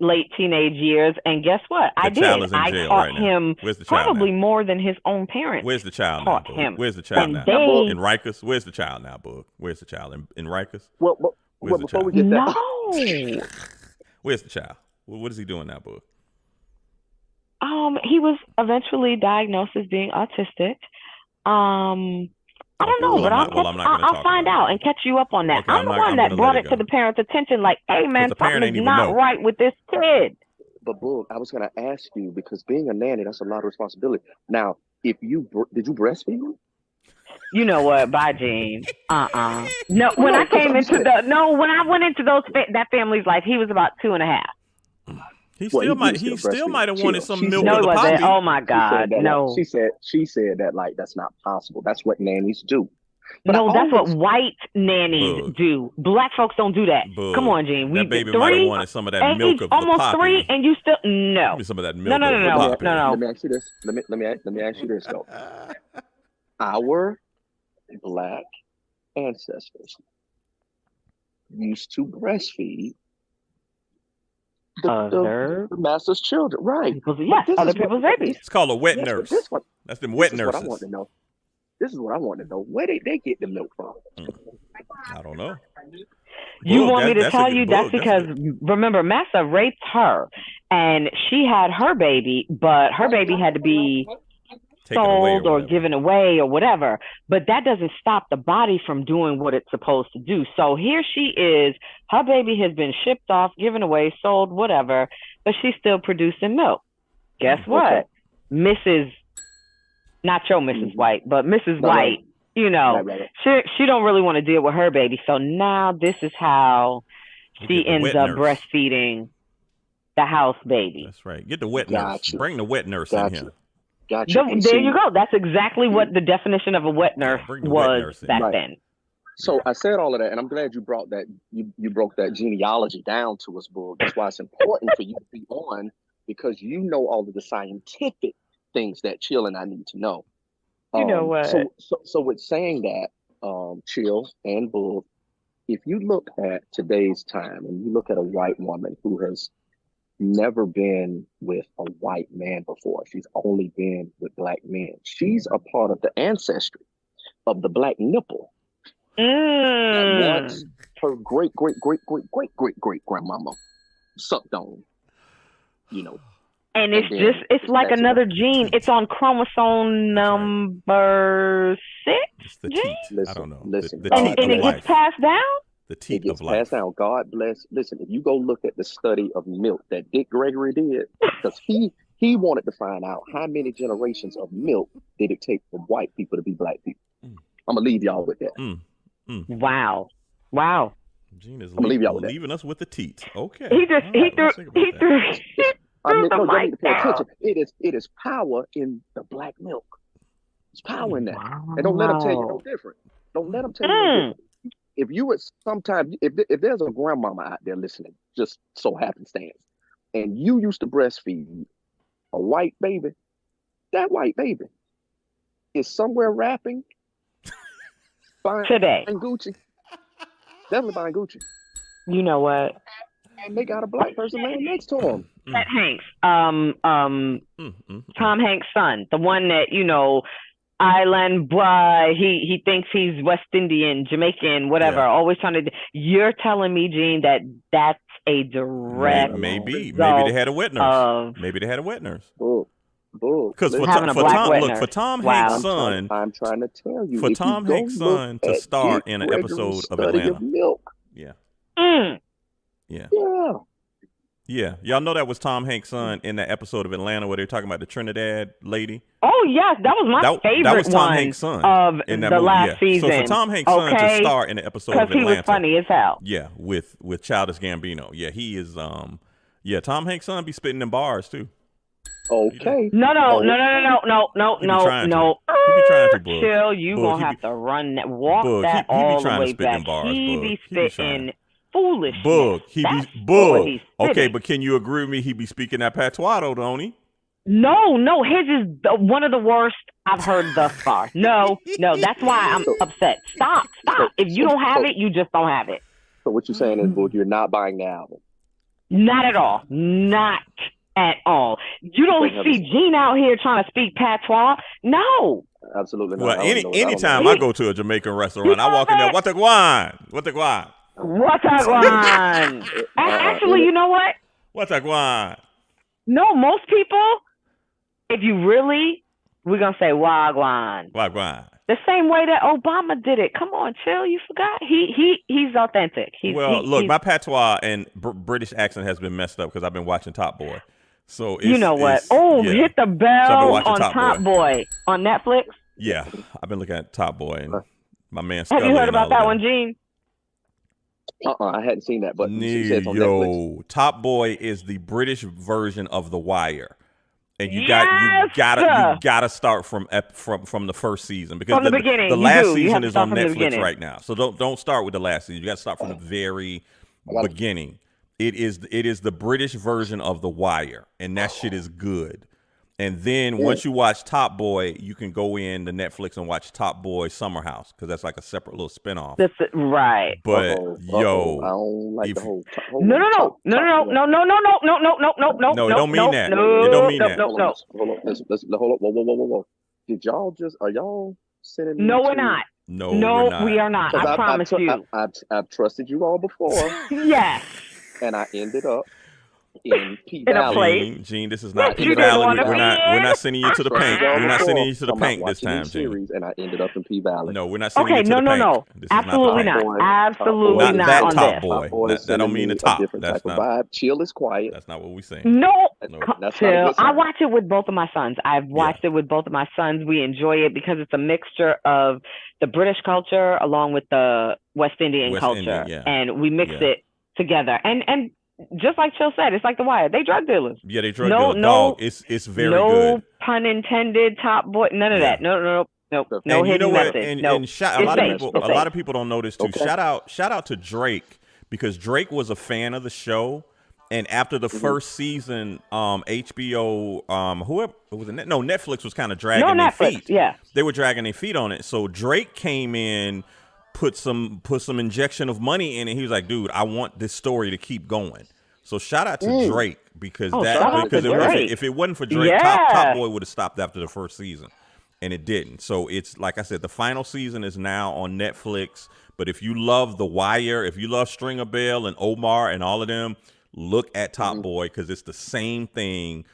late teenage years, and guess what? I taught him probably more than his own parents. Where's the child taught now, him. Where's the child now? In Rikers? Where's the child now, Boog? Where's the child in Rikers? Well, before we get that, no. Where's the child? What is he doing now, Boog? He was eventually diagnosed as being autistic. I don't know, but I'll find out and catch you up on that. Okay, I'm the one that brought it to the parents' attention, like, hey, man, something is not right with this kid. But, Boog, I was going to ask you, because being a nanny, that's a lot of responsibility. Now, did you breastfeed him? You know what? Bye, Gene. No, when I went into that family's life, he was about 2.5. He still might have wanted some milk. No, he wasn't. Oh my God, no. She said that like that's not possible. That's what nannies do. But no, that's what white nannies do. Black folks don't do that. Come on, Gene. That baby might have wanted some of that milk of almost the poppy. 3, and you still no. Give me some of that milk. No. Let me ask you this. Let me ask you this though. Our Black ancestors used to breastfeed the master's children, right? Other people's babies. It's called a wet nurse. That's them wet nurses. What I want to know. This is what I want to know. Where did they get the milk from? I don't know. You want me to tell you that's because, remember, Massa raped her, and she had her baby, but her baby had to be sold or given away or whatever. But that doesn't stop the body from doing what it's supposed to do. So here she is. Her baby has been shipped off, given away, sold, whatever, but she's still producing milk. Guess what? Mrs. Not your Mrs. White, but Mrs. White, you know, she don't really want to deal with her baby. So now this is how she ends up breastfeeding the house baby. That's right. Get the wet nurse. Bring the wet nurse in here. Gotcha. There you go. That's exactly what the definition of a wet nurse was back then. So I said all of that, and I'm glad you brought that. You broke that genealogy down to us, Bull. That's why it's important for you to be on, because you know all of the scientific things that Chill and I need to know. You know what? So with saying that, Chill and Bull, if you look at today's time and you look at a white woman who has never been with a white man before, she's only been with black men. She's a part of the ancestry of the black nipple. That once her great grandmama sucked on, you know. And it's like another gene. It's on chromosome number 6. It's the teat. I don't know. Listen, and it gets passed down? The teat of life. It gets passed down. God bless. Listen, if you go look at the study of milk that Dick Gregory did, because he wanted to find out how many generations of milk did it take for white people to be black people. I'm going to leave y'all with that. Wow. Gene is leaving us with the teat. Okay. He threw no, you need to pay attention. It is power in the black milk. There's power in that. And don't let them tell you no different. Don't let them tell you no different. If you would sometimes, if there's a grandmama out there listening, just so happenstance, and you used to breastfeed a white baby, that white baby is somewhere rapping, buying Gucci. Definitely buying Gucci. You know what? And they got a black person laying next to him. That Hanks, Tom Hanks' son, the one that, you know, island boy. He thinks he's West Indian, Jamaican, whatever. Yeah. Always trying to. You're telling me, Gene, that that's a direct maybe result they had a witness. Maybe they had a witness. Because for Tom Hanks' son, I'm trying to tell you, for Tom Hanks' son to star in an episode of Atlanta. Yeah. Yeah. Yeah. Y'all know that was Tom Hanks' son in that episode of Atlanta where they were talking about the Trinidad lady? Oh, yes. That was my favorite That was Tom Hanks' son of in that the movie. last season. So for Tom Hanks' son to star in the episode of Atlanta. Because he was funny as hell. Yeah, with Childish Gambino. Yeah, he is, Tom Hanks' son be spitting them bars, too. Okay. No. He be trying to, Boog. Chill, you gonna have to run that, walk Boog, that he all be trying the to way spit them back. bars, He Boog. be He be spitting foolishness. Boog, okay, but can you agree with me? He be speaking that patois, though, don't he? No, his is one of the worst I've heard thus far. No, that's why I'm upset. Stop. If you don't have it, you just don't have it. So what you're saying is, Boog, you're not buying the album? Not at all. Not at all. You don't see Gene out here trying to speak patois. No. Absolutely not. Well, anytime I go to a Jamaican restaurant, I walk in there, what the guan? Actually, you know what? What the guan? No, most people, if you really, we're going to say wagwan. Wagwan. The same way that Obama did it. Come on, chill. You forgot? He's authentic. My patois and British accent has been messed up because I've been watching Top Boy. So you know what? Hit the bell on Top Boy on Netflix. Yeah, I've been looking at Top Boy and my man. Have you heard about that one, Gene? I hadn't seen that, but you said it's on Netflix. Top Boy is the British version of The Wire, and you gotta start from the first season because from the beginning. The last season is on Netflix right now. So don't start with the last season. You got to start from the very beginning. It is the British version of The Wire, and that shit is good. And then once you watch Top Boy, you can go in to Netflix and watch Top Boy Summer House because that's like a separate little spinoff. Right. But I don't like the whole. No. No, it don't mean that. It don't mean that. No. Hold on. Did y'all are y'all sending me? No, we're not. No, we are not. I promise you. I've trusted you all before. Yes. And I ended up in P Valley. Gene, this is not P Valley. We're not sending you to the paint. We're not sending you to the paint this time, Gene. And I ended up in P Valley. No, we're not sending you to the paint. No. Absolutely not. Absolutely not that on Top this. Boy. That don't mean the top. That's not vibe. Chill is quiet. That's not what we saying. No, that's chill. I watch it with both of my sons. I've watched it with both of my sons. We enjoy it because it's a mixture of the British culture along with the West Indian culture, and we mix it together. And just like Chill said, it's like The Wire. They drug dealers. Yeah, they drug dealers. Dog, it's very good. No pun intended. Top Boy. None of that. No. No hidden message. A lot of people don't know this too. Okay. Shout out to Drake because Drake was a fan of the show, and after the first season, HBO, whoever was it? No, Netflix was kind of dragging their feet. Yeah, they were dragging their feet on it. So Drake came in. Put some injection of money in it. He was like, dude, I want this story to keep going. So shout out to Drake because if it wasn't for Drake, Top Boy would have stopped after the first season, and it didn't. So it's like I said, the final season is now on Netflix. But if you love The Wire, if you love Stringer Bell and Omar and all of them, look at Top Boy because it's the same thing.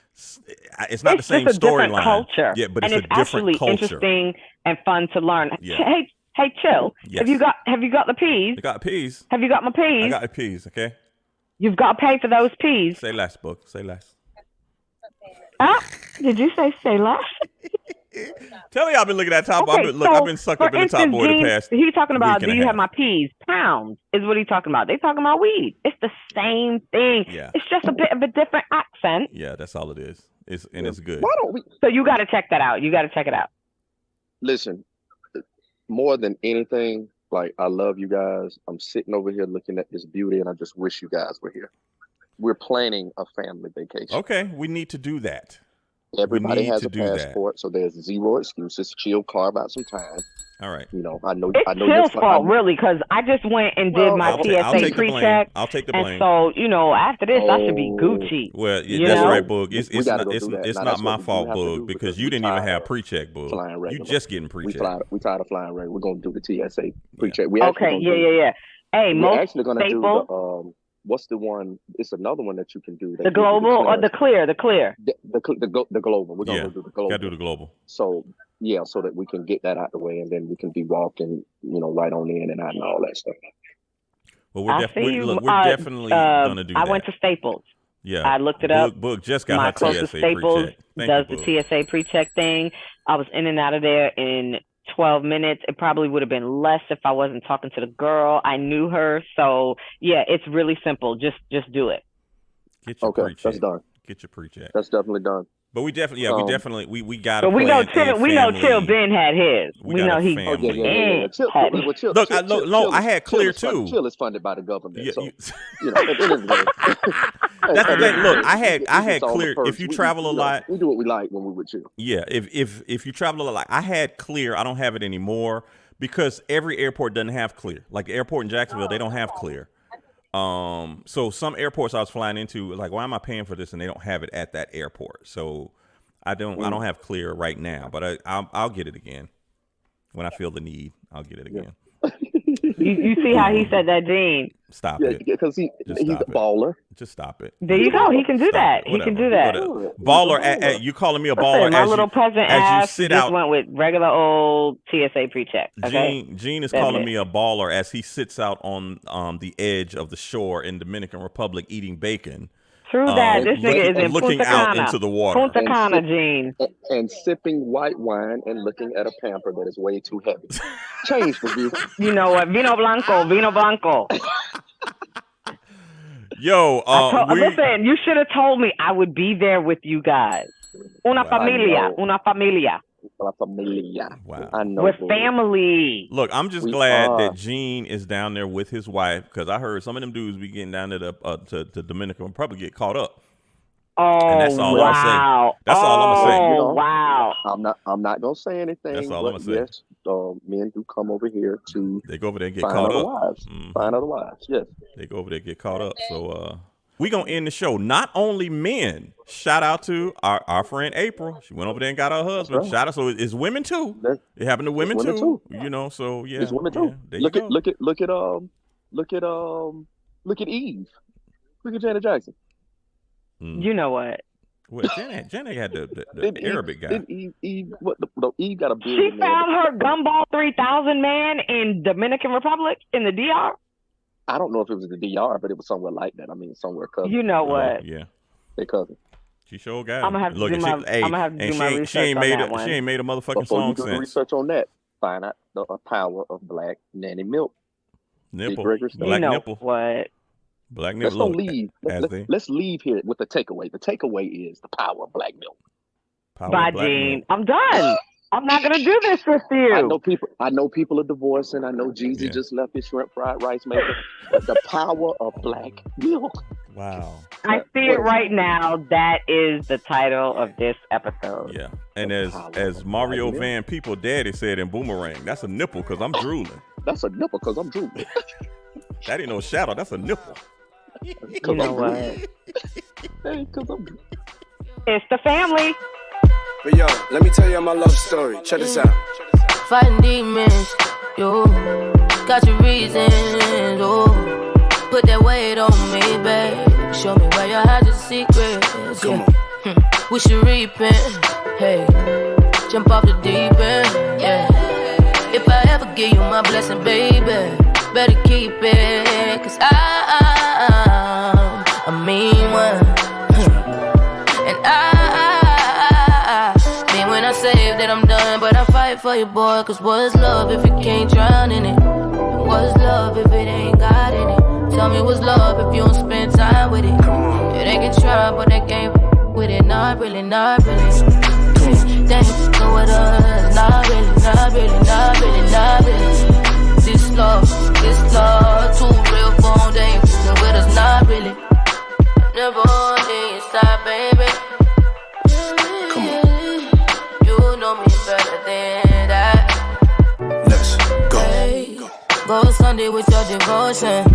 It's not the same storyline. Culture, but it's a different culture. Interesting and fun to learn. Yeah. Hey, Chill. Yes. Have you got the peas? I got peas. Have you got my peas? I got the peas, okay? You've got to pay for those peas. Say less, book. Say less. Did you say less? Tell me I've been looking at Top Boy. I've been sucked up in the Top Boy the past. He's talking about, do you have my peas? Pounds is what he's talking about. They talking about weed. It's the same thing. Yeah. It's just a bit of a different accent. Yeah, that's all it is. It's good. Why don't we? So you got to check that out. Listen. More than anything, like I love you guys. I'm sitting over here looking at this beauty, and I just wish you guys were here. We're planning a family vacation. Okay, we need to do that. Everybody has a passport, so there's zero excuses. She'll carve out some time. All right. You know, I know. It's Phil's fault, really, because I just went and did my TSA pre-check. I'll take the blame. And so, after this, I should be Gucci. Well, that's right, Boog. It's not my fault, Boog, because you didn't even have pre-check, Boog. You just getting pre-check. We tired of flying regular. We're going to do the TSA pre-check. Yeah. Hey, we're actually going to do the what's the one? It's another one that you can do. The global or the clear? The clear. The global. We're going to do the global. Got to do the global. So so that we can get that out the way, and then we can be walking, right on in and out and all that stuff. Well, we're definitely going to do that. I went to Staples. Yeah, I looked it up. Boog just got her TSA Staples pre-check. Does the TSA pre-check thing. I was in and out of there in 12 minutes. It probably would have been less if I wasn't talking to the girl. I knew her. So yeah, it's really simple. Just do it. Get your pre-check. That's done. Get your pre-check. That's definitely done. But we definitely we got. But we know Chill Ben had his. We know he. Look, I had clear too. Chill is funded by the government. Yeah, so, that's the thing. Look, I had clear. If you travel a lot, we do what we like when we with Chill. Yeah, if you travel a lot, I had clear. I don't have it anymore because every airport doesn't have clear. Like the airport in Jacksonville, they don't have clear. So some airports I was flying into, like, why am I paying for this? And they don't have it at that airport. So I don't have clear right now, but I'll get it again when I feel the need. I'll get it again. You see how he said that, Gene? Stop it. Because he's a baller. Just stop it. There you go. He can do that. He can do that. Baller. You calling me a baller? My little peasant ass just went with regular old TSA pre-check. Okay? Gene is calling me a baller as he sits out on the edge of the shore in Dominican Republic eating bacon. True that. This nigga is in looking Punta out Cana. into the water. Punta Cana, Gene. And sipping white wine and looking at a pamper that is way too heavy. Change the view. You know what? Vino Blanco. Yo, listen, you should have told me I would be there with you guys. Una familia. Wow. I know. We're family. Look, I'm just glad that Gene is down there with his wife, because I heard some of them dudes be getting down to the Dominican will probably get caught up. Oh, and that's all wow. I'm saying. That's all I'm gonna say. Oh, wow. I'm not gonna say anything. That's all I'm gonna say. Yes, men do come over here to. They go over there and get caught up. Find other wives. Yes. They go over there and get caught up. So we gonna end the show. Not only men. Shout out to our friend April. She went over there and got her husband. Right. Shout out. So it's women too. It happened to women too. So yeah. It's women too. Yeah, look at Eve. Look at Janet Jackson. You know what? Well, Janet had the Arabic guy. Eve got a beard. She found her Gumball 3000 man in Dominican Republic in the DR. I don't know if it was the DR, but it was somewhere like that. I mean, somewhere cousin. You know what? Yeah. They cousin. She sure got it. I'm gonna have to do my research she ain't on made that one. She ain't made a motherfucking song since. Research on that. Find out the power of black nanny milk. Nipple. Black nipple. What? Black nipple. Let's leave. Let's leave here with the takeaway. The takeaway is the power of black milk. Bye, Gene. I'm done. I'm not gonna do this with you. I know people are divorcing. I know Jeezy just left his shrimp fried rice maker. But the power of black milk. Wow. I see it right now. That is the title of this episode. Yeah. And as Mario Van People Daddy said in Boomerang, that's a nipple because I'm drooling. That's a nipple because I'm drooling. That ain't no shadow. That's a nipple. You know what? Because I'm drooling. It's the family. But yo, let me tell you my love story. Check this out. Fighting demons, yo. Got your reasons, oh. Put that weight on me, babe. Show me where you hide your secrets. Come on. We should repent. Hey, jump off the deep end. Yeah. If I ever give you my blessing, baby, better keep it. Cause I'm a mean one. And I mean when I say that I'm done, but I fight for you, boy. Cause what's love if you can't drown in it? What's love if it ain't got in it? Tell me what's love if you don't spend time with it? Yeah, they can try, but they can't with it. Not really, not really. They ain't go with us. Not really, not really, not really, not really. This love, too real for them. They ain't fucking with us. Not really. Never on the inside, baby. Come decent.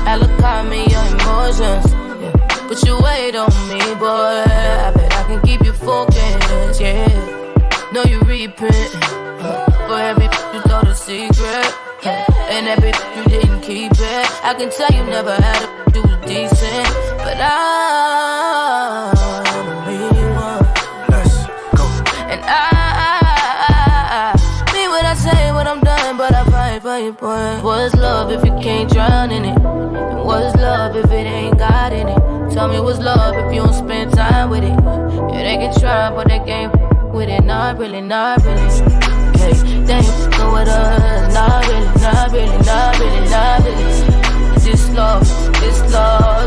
Allocate me your emotions. Yeah. Put your weight on me, boy. I bet I can keep you focused, yeah. Know you repent. For every you told a secret. And every you didn't keep it. I can tell you never had a do decent. But I'm the one. Let's go. And I mean what I say when I'm done, but I fight for your point. What's love if you can't drown in it? And what's love if it ain't got in it? Tell me what's love if you don't spend time with it? Yeah, they can try, but they can't with it. Not really, not really. Hey, they ain't f***ing with us. Not really, not really, not really, not really. This love,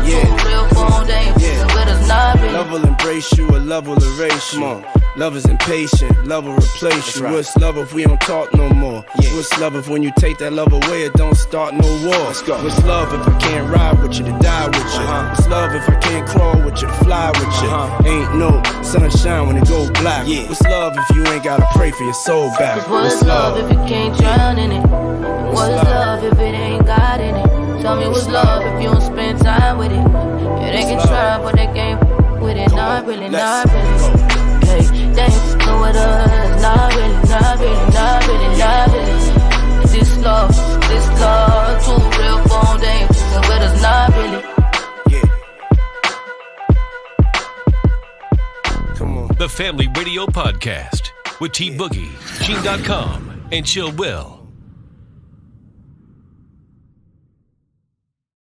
Yeah. too real phone, they ain't f***ing with us. Not really. Love will embrace you, a love will erase you. Love is impatient, love will replace you. What's love if we don't talk no more? What's love if when you take that love away, it don't start no war? What's love if I can't ride with you to die with you? What's love if I can't crawl with you to fly with you? Ain't no sunshine when it goes black. What's love if you ain't gotta pray for your soul back? What's love if you can't drown in it? What's love if it ain't got in it? Tell me what's love if you don't spend time with it? Yeah, they can try, but they can't with it. Not really, not really. Hey, they ain't f***ing with us. Not really, not really, not really, not really. This love, too real phone, they ain't f***ing with us. Not really. Come on. The Family Radio Podcast with T-Boogie, Gene.com, and Chill Will.